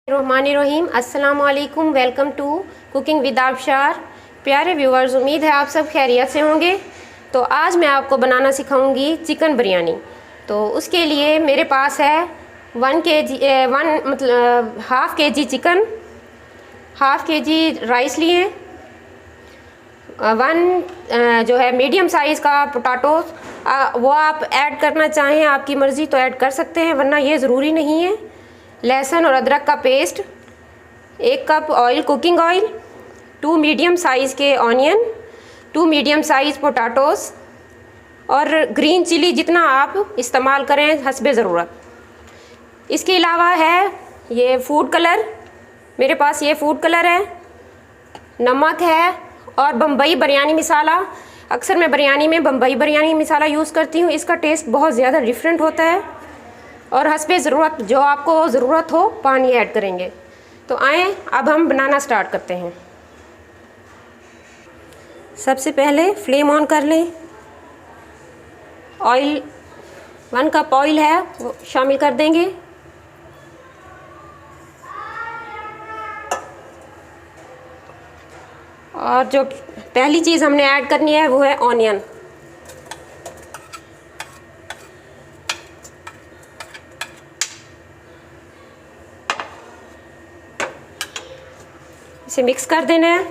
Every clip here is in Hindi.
रहीम अस्सलाम वालेकुम। Welcome to cooking with Abshar. प्यारे व्यूअर्स, उम्मीद है आप सब खैरियत से होंगे। तो आज मैं आपको बनाना सिखाऊंगी चिकन बिरयानी। तो उसके लिए मेरे पास है 1 kg chicken, half kg rice लिए, जो है मीडियम साइज़ का पोटैटोस, वो आप ऐड करना चाहें आपकी मर्ज़ी तो ऐड कर सकते हैं, वरना ये ज़रूरी नहीं है। लहसुन और अदरक का paste, 1 cup oil, cooking oil, 2 medium size के ऑनियन, 2 मीडियम साइज़ पोटैटोस और ग्रीन चिली जितना आप इस्तेमाल करें हस्बे ज़रूरत। इसके अलावा है ये फूड कलर, मेरे पास ये फूड कलर है, नमक है और बम्बई बिरयानी मसाला। अक्सर मैं बिरयानी में बम्बई बिरयानी मसाला यूज़ करती हूँ, इसका टेस्ट बहुत ज़्यादा डिफरेंट होता है। और हस्बे ज़रूरत जो आपको ज़रूरत हो पानी ऐड करेंगे। तो आएँ अब हम बनाना स्टार्ट करते हैं। सबसे पहले फ्लेम ऑन कर लें। ऑयल 1 कप ऑयल है वो शामिल कर देंगे। और जो पहली चीज़ हमने ऐड करनी है वो है ऑनियन। इसे मिक्स कर देना है।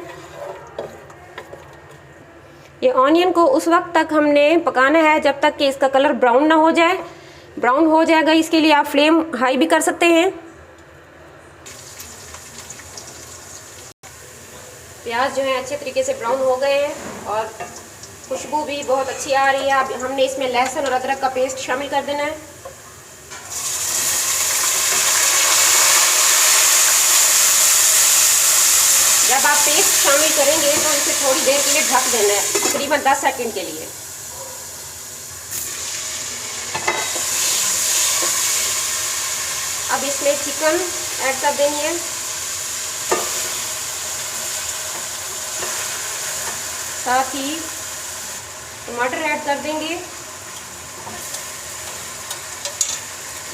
ये ऑनियन को उस वक्त तक हमने पकाना है जब तक कि इसका कलर ब्राउन ना हो जाए। ब्राउन हो जाएगा, इसके लिए आप फ्लेम हाई भी कर सकते हैं। प्याज जो है अच्छे तरीके से ब्राउन हो गए हैं और खुशबू भी बहुत अच्छी आ रही है। अब हमने इसमें लहसुन और अदरक का पेस्ट शामिल कर देना है। जब आप पेस्ट शामिल करेंगे तो इसे थोड़ी देर के लिए ढक देना है, तकरीबन 10 सेकंड के लिए। अब इसमें चिकन ऐड कर देनी है। साथ ही टमाटर ऐड कर देंगे।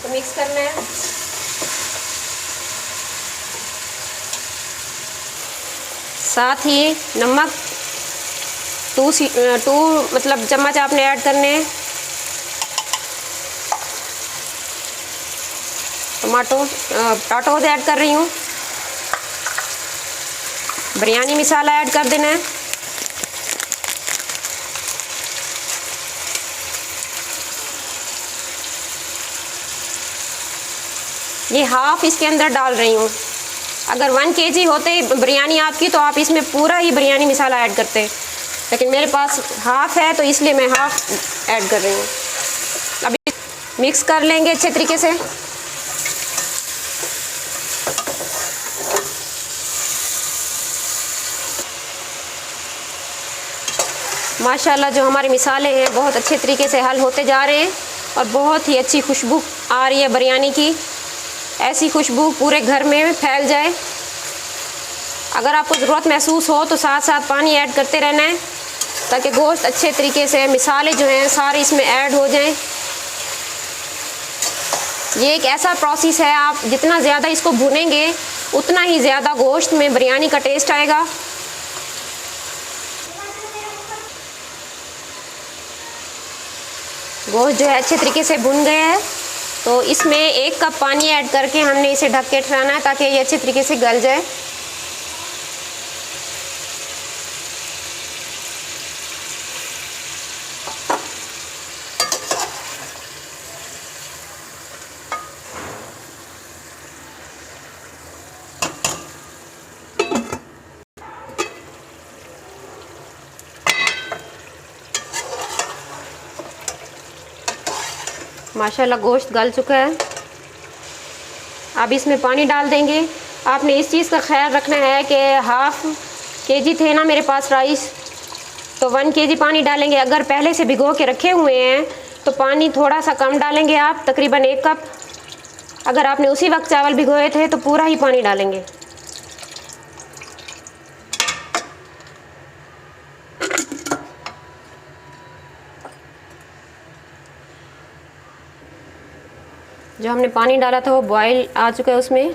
तो मिक्स करना है। साथ ही नमक 2 चम्मच आपने ऐड करने हैं। पोटैटोज ऐड कर रही हूँ। बिरयानी मसाला ऐड कर देना है। ये हाफ इसके अंदर डाल रही हूँ। अगर 1 kg होते बिरयानी आपकी तो आप इसमें पूरा ही बिरयानी मसाला ऐड करते, लेकिन मेरे पास हाफ है तो इसलिए मैं हाफ ऐड कर रही हूँ। अभी मिक्स कर लेंगे अच्छे तरीके से। माशाल्लाह जो हमारे मसाले हैं बहुत अच्छे तरीके से हल होते जा रहे हैं और बहुत ही अच्छी खुशबू आ रही है बिरयानी की। ऐसी खुशबू पूरे घर में फैल जाए। अगर आपको ज़रूरत महसूस हो तो साथ साथ पानी ऐड करते रहना है ताकि गोश्त अच्छे तरीके से, मसाले जो हैं सारे इसमें ऐड हो जाएं। ये एक ऐसा प्रोसेस है, आप जितना ज़्यादा इसको भुनेंगे उतना ही ज़्यादा गोश्त में बिरयानी का टेस्ट आएगा। गोश्त जो है अच्छे तरीके से भुन गया है तो इसमें 1 कप पानी ऐड करके हमने इसे ढक के ठहराना है ताकि ये अच्छे तरीके से गल जाए। माशाल्लाह गोश्त गल चुका है। अब इसमें पानी डाल देंगे। आपने इस चीज़ का ख्याल रखना है कि हाफ़ kg थे ना मेरे पास राइस, तो 1 kg पानी डालेंगे। अगर पहले से भिगो के रखे हुए हैं तो पानी थोड़ा सा कम डालेंगे आप, तकरीबन 1 कप। अगर आपने उसी वक्त चावल भिगोए थे तो पूरा ही पानी डालेंगे। जो हमने पानी डाला था वो बॉयल आ चुका है उसमें।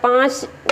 5